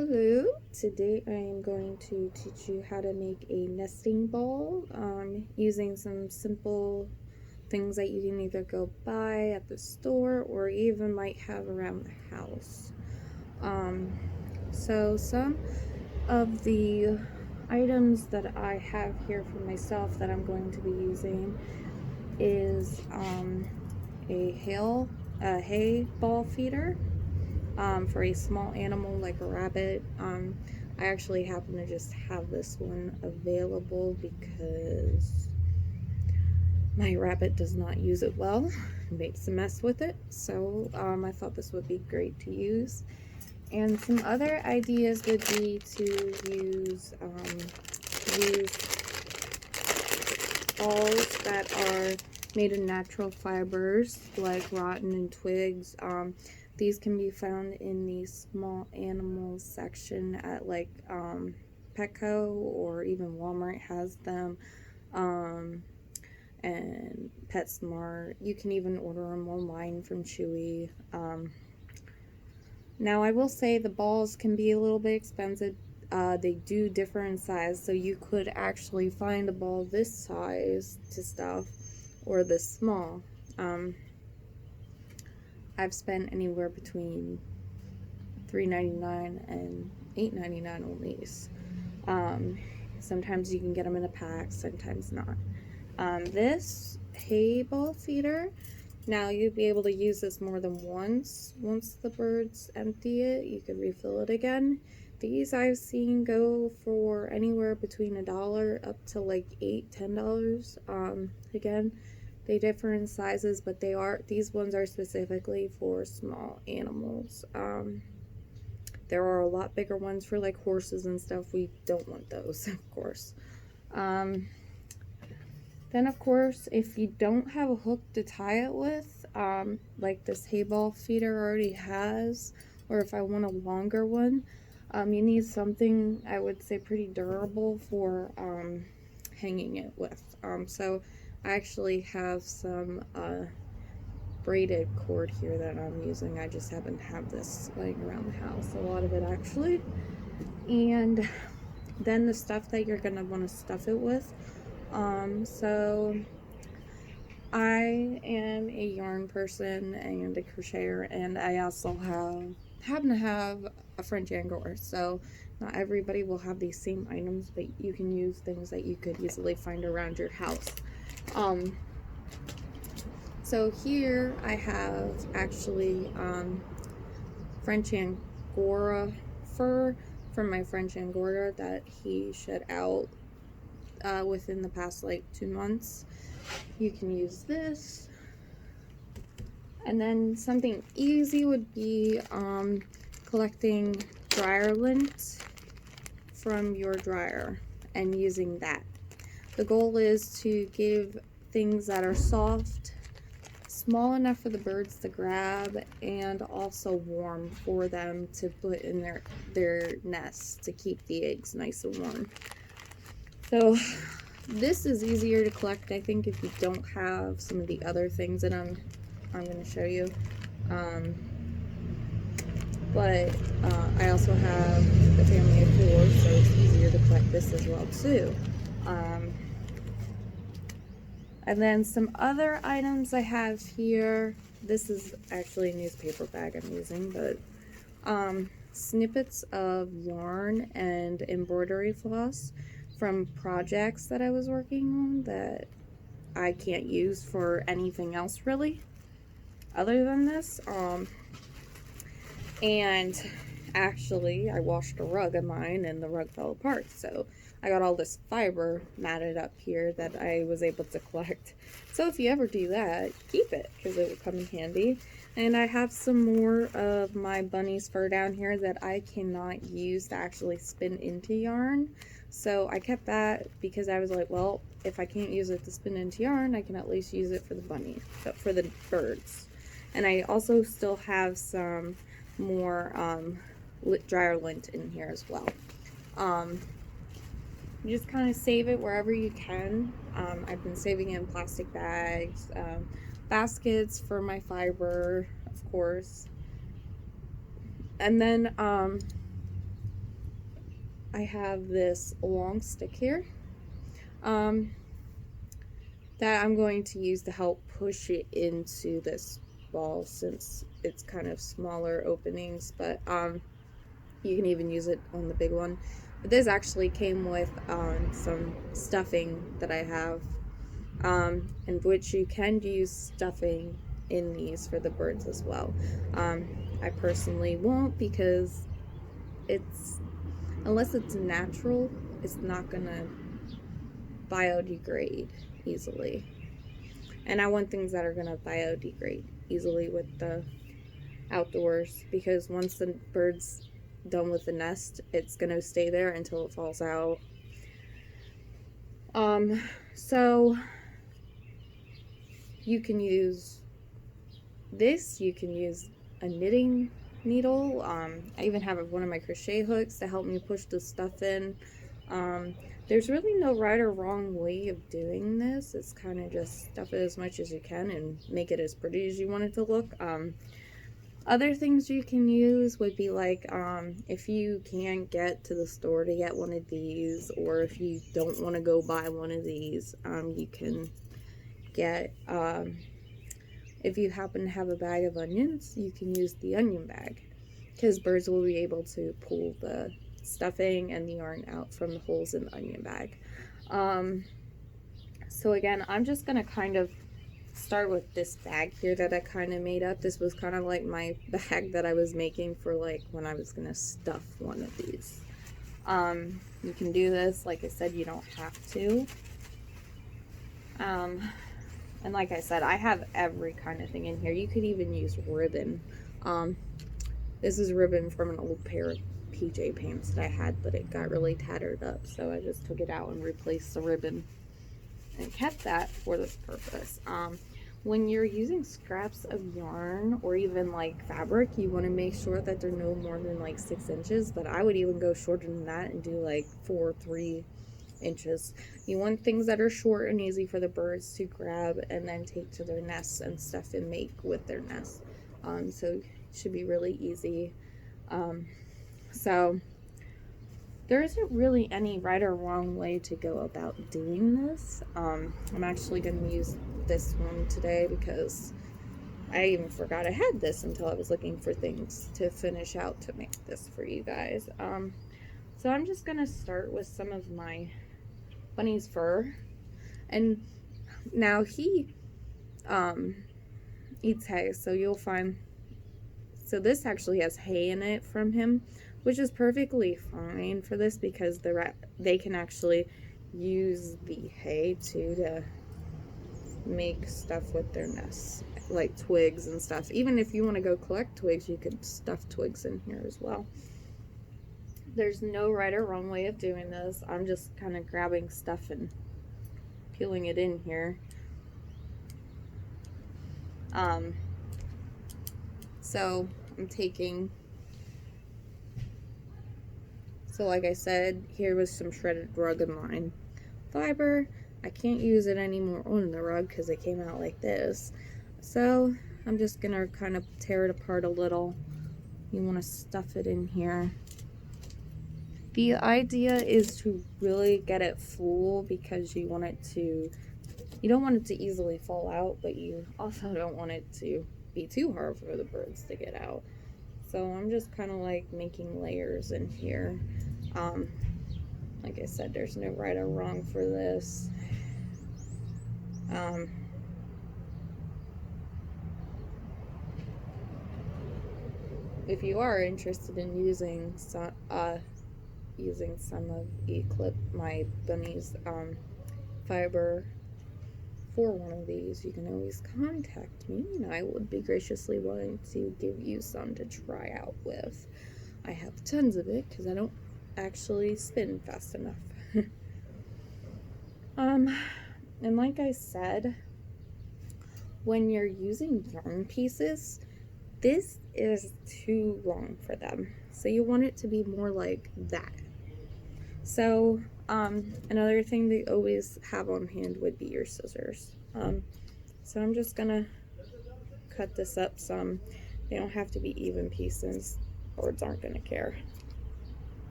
Hello, today I am going to teach you how to make a nesting ball using some simple things that you can either go buy at the store or even might have around the house. So some of the items that I have here for myself that I'm going to be using is a hay ball feeder for a small animal like a rabbit. I actually happen to just have this one available because my rabbit does not use it well. It makes a mess with it, so I thought this would be great to use. And some other ideas would be to use balls that are made of natural fibers like rotten and twigs. These can be found in the small animals section at like Petco, or even Walmart has them, and PetSmart. You can even order them online from Chewy. Now I will say the balls can be a little bit expensive. They do differ in size, so you could actually find a ball this size to stuff or this small. I've spent anywhere between $3.99 and $8.99 on these. Sometimes you can get them in a pack, sometimes not. This hay ball feeder, now you'd be able to use this more than once. Once the birds empty it, you could refill it again. These I've seen go for anywhere between $1 up to like $8-10. Again, they differ in sizes, but these ones are specifically for small animals. There are a lot bigger ones for like horses and stuff. We don't want those, of course. Then of course, if you don't have a hook to tie it with, like this hay ball feeder already has, or if I want a longer one, you need something, I would say, pretty durable for hanging it with. So I actually have some braided cord here that I'm using. I just happen to have this laying around the house, a lot of it actually. And then the stuff that you're gonna want to stuff it with. So I am a yarn person and a crocheter, and I also happen to have a French Angora. So not everybody will have these same items, but you can use things that you could easily find around your house. So here I have actually French Angora fur from my French Angora that he shed out within the past like 2 months. You can use this. And then something easy would be collecting dryer lint from your dryer and using that. The goal is to give things that are soft, small enough for the birds to grab, and also warm for them to put in their nests to keep the eggs nice and warm. So this is easier to collect, I think, if you don't have some of the other things that I'm going to show you. But I also have the family of 4, so it's easier to collect this as well too. And then some other items I have here. This is actually a newspaper bag I'm using, but snippets of yarn and embroidery floss from projects that I was working on that I can't use for anything else really other than this. And actually I washed a rug of mine and the rug fell apart, so I got all this fiber matted up here that I was able to collect. So if you ever do that, keep it, because it will come in handy. And I have some more of my bunny's fur down here that I cannot use to actually spin into yarn. So I kept that because I was like, well, if I can't use it to spin into yarn, I can at least use it for the bunny, for the birds. And I also still have some more dryer lint in here as well. You just kind of save it wherever you can. I've been saving it in plastic bags, baskets for my fiber, of course. And then I have this long stick here um, that I'm going to use to help push it into this ball, since it's kind of smaller openings, but you can even use it on the big one. But this actually came with some stuffing that I have, in which you can use stuffing in these for the birds as well. I personally won't, because it's, unless it's natural, it's not gonna biodegrade easily. And I want things that are gonna biodegrade easily with the outdoors, because once the bird's done with the nest, it's gonna stay there until it falls out. So you can use this, you can use a knitting needle. I even have one of my crochet hooks to help me push the stuff in. There's really no right or wrong way of doing this. It's kind of just stuff it as much as you can and make it as pretty as you want it to look. Other things you can use would be like, if you can't get to the store to get one of these, or if you don't want to go buy one of these, you can get, if you happen to have a bag of onions, you can use the onion bag, because birds will be able to pull the stuffing and the yarn out from the holes in the onion bag. So again, I'm just gonna kind of start with this bag here that I kind of made up. This was kind of like my bag that I was making for like when I was gonna stuff one of these. You can do this, like I said, you don't have to. And like I said, I have every kind of thing in here. You could even use ribbon. This is ribbon from an old pair of PJ pants that I had, but it got really tattered up, so I just took it out and replaced the ribbon and kept that for this purpose. When you're using scraps of yarn or even like fabric, you want to make sure that they're no more than like 6 inches, but I would even go shorter than that and do like 4 or 3 inches. You want things that are short and easy for the birds to grab and then take to their nests and stuff and make with their nests. So it should be really easy. So there isn't really any right or wrong way to go about doing this. I'm actually going to use this one today because I even forgot I had this until I was looking for things to finish out to make this for you guys. So I'm just going to start with some of my bunny's fur. And now he eats hay, so you'll find, so this actually has hay in it from him, which is perfectly fine for this, because they can actually use the hay too to make stuff with their nests, like twigs and stuff. Even if you want to go collect twigs, you could stuff twigs in here as well. There's no right or wrong way of doing this. I'm just kind of grabbing stuff and peeling it in here. So I'm taking, so like I said, here was some shredded rug and line fiber. I can't use it anymore on the rug because it came out like this. So I'm just gonna kind of tear it apart a little. You want to stuff it in here. The idea is to really get it full, because you want it to, you don't want it to easily fall out, but you also don't want it to be too hard for the birds to get out. So I'm just kind of like making layers in here. Like I said, there's no right or wrong for this. If you are interested in using some of my bunny's fiber for one of these, you can always contact me, and I would be graciously willing to give you some to try out with. I have tons of it because I don't actually spin fast enough. And like I said, when you're using yarn pieces, this is too long for them, so you want it to be more like that. So another thing they always have on hand would be your scissors. So I'm just gonna cut this up some. They don't have to be even pieces, birds aren't gonna care.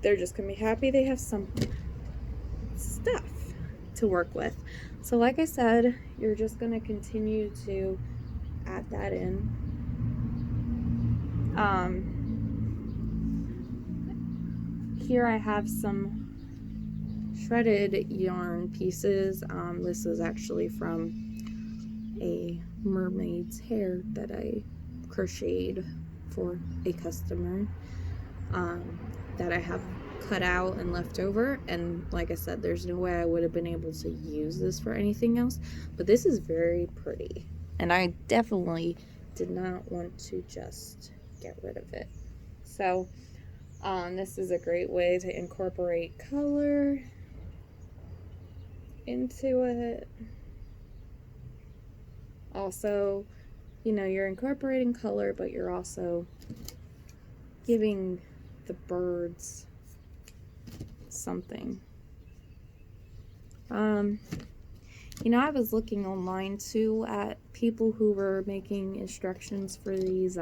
they're just gonna be happy they have some stuff to work with. So like I said, you're just gonna continue to add that in. Here I have some shredded yarn pieces. This is actually from a mermaid's hair that I crocheted for a customer, that I have cut out and left over. And like I said, there's no way I would have been able to use this for anything else, but this is very pretty, and I definitely did not want to just get rid of it. So this is a great way to incorporate color into it. Also, you know, you're incorporating color, but you're also giving the birds something. You know, I was looking online too at people who were making instructions for these.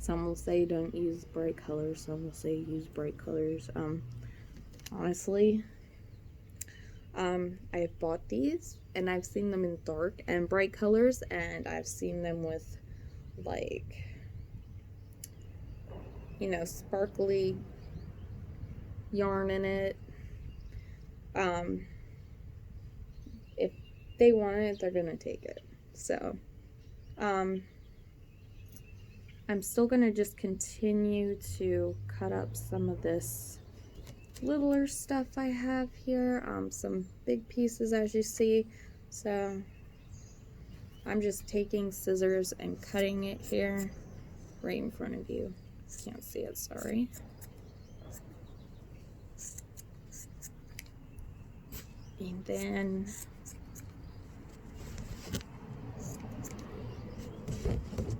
Some will say don't use bright colors, some will say use bright colors. Honestly, I've bought these and I've seen them in dark and bright colors, and I've seen them with, like, you know, sparkly yarn in it. If they want it, they're gonna take it. So I'm still gonna just continue to cut up some of this littler stuff I have here, some big pieces as you see. So I'm just taking scissors and cutting it here right in front of you. Can't see it, sorry. And then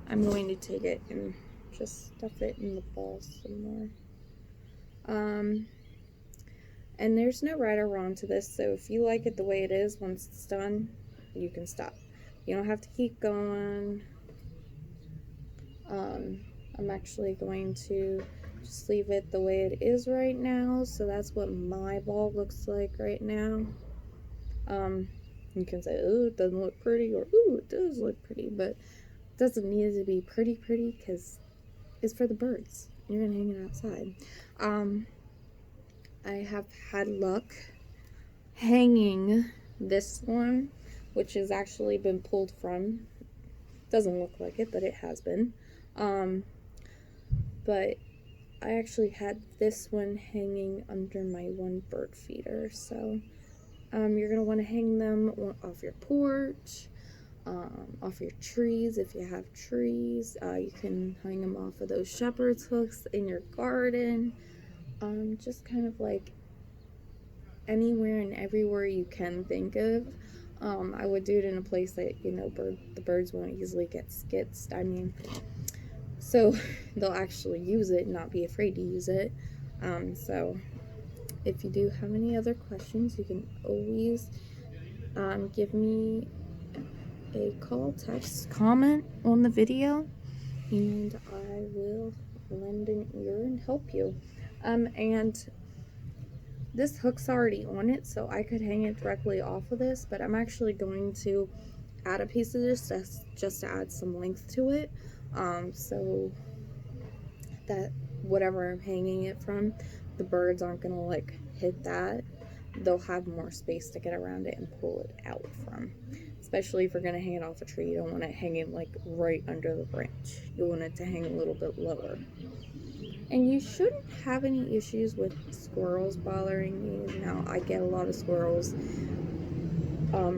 I'm going to take it and just stuff it in the ball some more. And there's no right or wrong to this, so if you like it the way it is, once it's done, you can stop. You don't have to keep going. I'm actually going to just leave it the way it is right now. So that's what my ball looks like right now. You can say, oh, it doesn't look pretty, or oh, it does look pretty, but it doesn't need to be pretty because it's for the birds. You're gonna hang it outside. I have had luck hanging this one, which has actually been pulled from. Doesn't look like it, but it has been. But I actually had this one hanging under my one bird feeder. So you're gonna want to hang them off your porch, off your trees if you have trees. You can hang them off of those shepherd's hooks in your garden. Just kind of like anywhere and everywhere you can think of. I would do it in a place that, you know, the birds won't easily get skitzed. I mean, so they'll actually use it and not be afraid to use it. So if you do have any other questions, you can always give me a call, text, comment on the video, and I will lend an ear and help you. And this hook's already on it, so I could hang it directly off of this, but I'm actually going to add a piece of this just to add some length to it, so that whatever I'm hanging it from, the birds aren't gonna like hit that. They'll have more space to get around it and pull it out from. Especially if you're gonna hang it off a tree, you don't want it hanging like right under the branch. You want it to hang a little bit lower. And you shouldn't have any issues with squirrels bothering you. Now, I get a lot of squirrels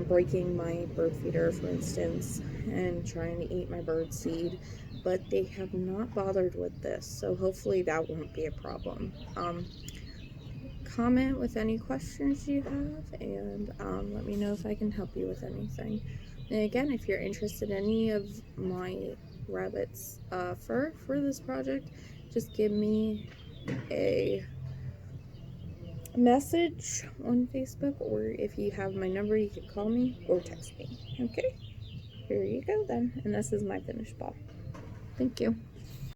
breaking my bird feeder, for instance, and trying to eat my bird seed, but they have not bothered with this, so hopefully that won't be a problem. Comment with any questions you have, and let me know if I can help you with anything. And again, if you're interested in any of my rabbit's fur for this project, just give me a message on Facebook, or if you have my number, you can call me or text me. Okay, here you go then, and this is my finished ball. Thank you.